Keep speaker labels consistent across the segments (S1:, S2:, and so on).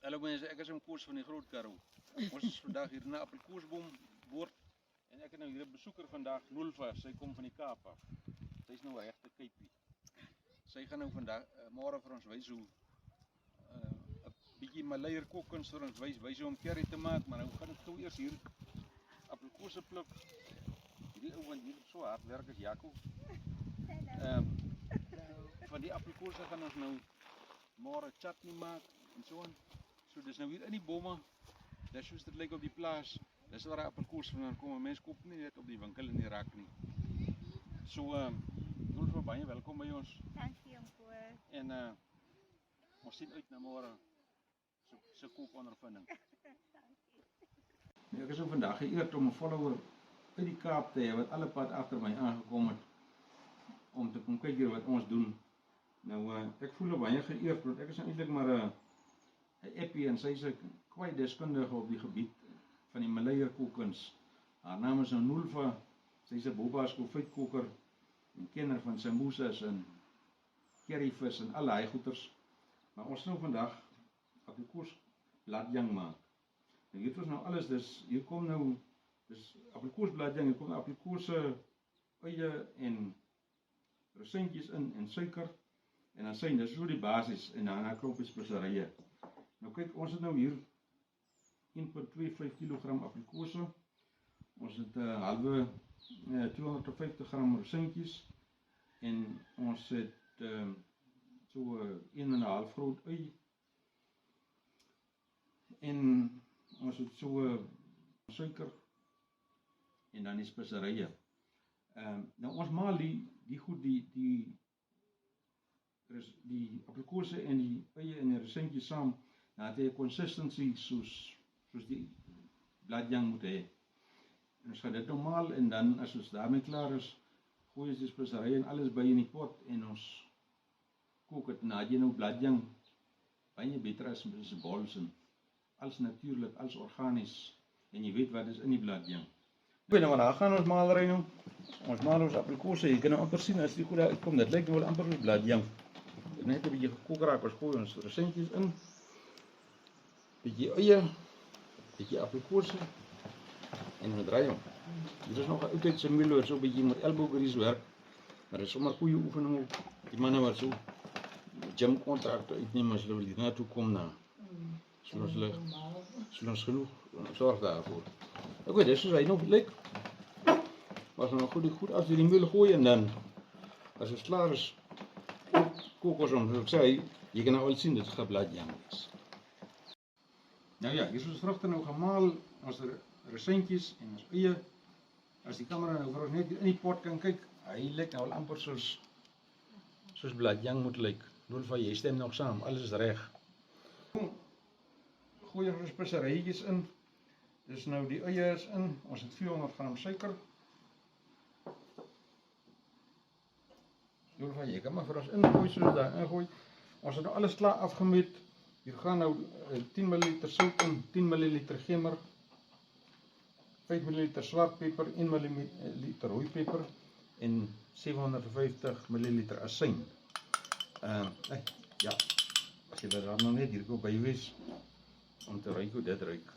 S1: Hallo mense, ek is in Koos van die Groot Karoo. Ons is vandag hier na Appelkoesboom boord en ek het nou hier 'n besoeker vandag, Nulfa. Sy kom van die Kaap af. Sy's nou 'n regte kuipie. Sy gaan nou vandag môre vir ons wys hoe 'n bietjie Maleier kookkuns vir ons wys hoe om curry te maak, maar nou gaan ek toe eers hier appelkoese pluk. Hierdie ou wat hier so hard werk is Jaco. Van die appelkoese gaan ons nou môre chutney maak en so aan. So dis nou hier in die bomme. Dis soos dit lyk op die plaas. Dis waar die appelkoes vandaan kom. Mense koop nie net op die winkel in die rak nie. So Nulfa, baie welkom by ons.
S2: Dankie Oom.
S1: En ons sien uit na môre se kookondervinding. Ek is so vandag geëerd om 'n follower uit die Kaap te hê wat alle pad agter my aangekom het om te kom kyk hier wat ons doen. Nou ek voel baie geëerd want ek is eintlik maar 'n appie en sy's 'n kwai deskundige op die gebied van die Maleier kookkuns. Haar naam is Nulfa. Sy's 'n boba's konfytkoker en kenner van sambusas en curryvis en al daai goeters. Maar ons nou vandag appelkoes bladjang maak. En hier het ons nou alles, hier kom nou dis appelkoes bladjang, hier kom appelkoese eie en rosentjies in en suiker en dan sien dis so die basis en dan 'n klompie speserye. Nou kyk, ons het nou hier 1.25 kg appelkoese. Ons het 'n halwe 250 gram rosentjies en ons het so 1,5 groot ui. En ons het so suiker en dan die speserye. Nou ons maal die goed die appelkoese en die eie en die rosentjies saam. Dan het hy 'n consistency soos die bladjang moet hê. En ons gaan dit nou maal en dan as ons daarmee klaar is, gooi ons die speserye en alles by in die pot en ons kook dit. Nou jy nou bladjang baie beter as bols en alles natuurlik, alles organies en jy weet wat is in die bladjang. Oké, nou maar daar gaan ons maalery nou. Ons maal ons appelkoese. Jy kan nou amper sien as die goed daar uitkom. Dit lyk nou wel amper soos bladjang. Net 'n bietjie gekook raak, ons gooi ons rosentjies in. Bietjie eie, bietjie appelkoese en ons draai hom. Dit is nog 'n oudtydse milo, so 'n bietjie met elbow-grease werk. Maar dit is sommer goeie oefening ook. Die manne wat so gym kontrakte uitneem as hulle hier na toe kom na. So ons genoeg sorg daarvoor. Oké, dis soos hy nog lyk. Maar ons gaan goed as die meel gooi en dan as dit klaar is, kook ons hom. Soos ek sê, jy kan nou al sien dit gaan bladjang is. Nou ja, hier is ons vrugte nou gemaal, ons rosentjies en ons eie. As die kamera nou vir ons net in die pot kan kyk, hy lyk nou al amper soos bladjang moet lyk. Nulfa, jy stem nog saam, alles is reg. Gooi ons speserytjies in. Dis nou die eie is in. Ons het 400 gram suiker. Nulfa, jy kan maar vir ons ingooi soos daar ingooi. Ons het nou alles klaar afgemeet. Hier gaan nou 10 ml sout in, 10 ml gemmer, 5 ml swart peper, 1 ml rooi peper en 750 ml asyn. Ja, as jy daar nou net hier gou by wees om te ruik hoe dit ruik.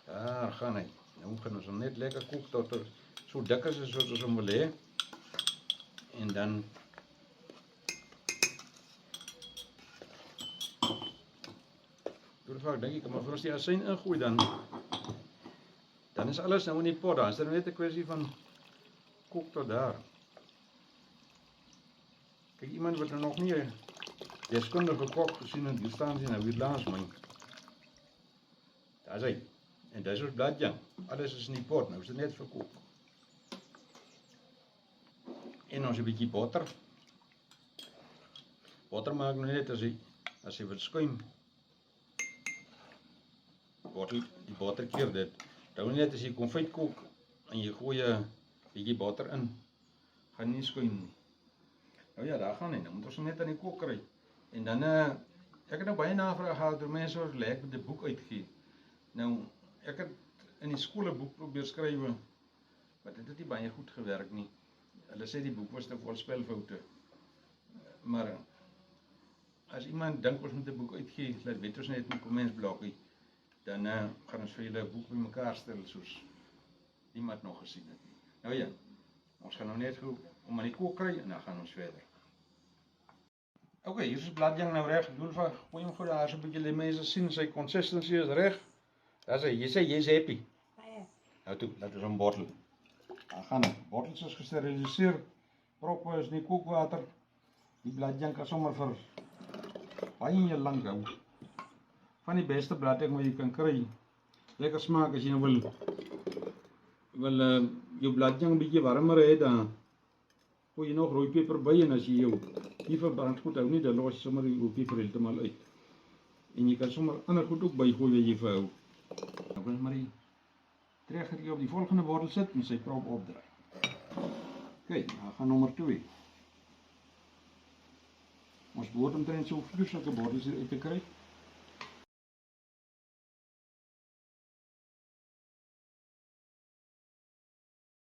S1: Daar gaan hy. Nou gaan ons hom net lekker kook tot hy so dik is soos ons hom wil hê. En dan Nulfa, dink ek maar vir ons die asyn ingooi dan is alles nou in die pot. Dan is dit net 'n kwessie van kook tot daar. Kyk, iemand wat nog nie 'n deskundige kok gesien het, hier staan sy nou hier langs my. Daar is hy. En dis ons bladjang. Alles is in die pot. Nou is dit net vir kook. En ons 'n bietjie botter. Botter maak nou net as hy wil skuim. Die botter keer dit. Nou net as jy konfyt kook en jy gooi 'n bietjie botter in, gaan nie skuim nie. Nou ja, daar gaan hy. Nou moet ons net aan die kook kry. En dan ek het nou baie navraag gehad deur mense wat lek met 'n boek uitgee. Nou ek het in die skool 'n boek probeer skryf, maar dit het nie baie goed gewerk nie. Hulle sê die boek was te vol spelfoute. Maar as iemand dink ons moet 'n boek uitgee, laat weet ons net 'n kommentsblokkie, dan gaan ons vir julle 'n boek bymekaar stel soos niemand nog gesien het nie. Nou ja, ons gaan nou net gou om aan die kook kry en dan gaan ons verder. Ok, hier is bladjang nou reg. Doen vir gooi hom gou daar so 'n bietjie die mense sien sy consistency is reg. Daar sê jy's happy. Nou toe, laat ons hom bottel. Dan gaan bottels is gesteriliseer. Proppe is nie kookwater. Die bladjang kan sommer vir baie lank hou. Van die beste bladjang wat jy kan kry. Lekker smaak as jy nou wil jou bladjang 'n bietjie warmer hê, dan gooi jy nog rooi peper by, en as jy jou nie verbrand goed hou nie, dan los jy sommer die rooi peper heeltemal uit. En jy kan sommer ander goed ook bygooi wat jy verhou. Dan kan ons maar die tregertjie op die volgende bottel sit en sy prop opdraai. Ok, dan gaan nommer 2. Ons behoort omtrent so 4 sulke bottels hier uit te kry.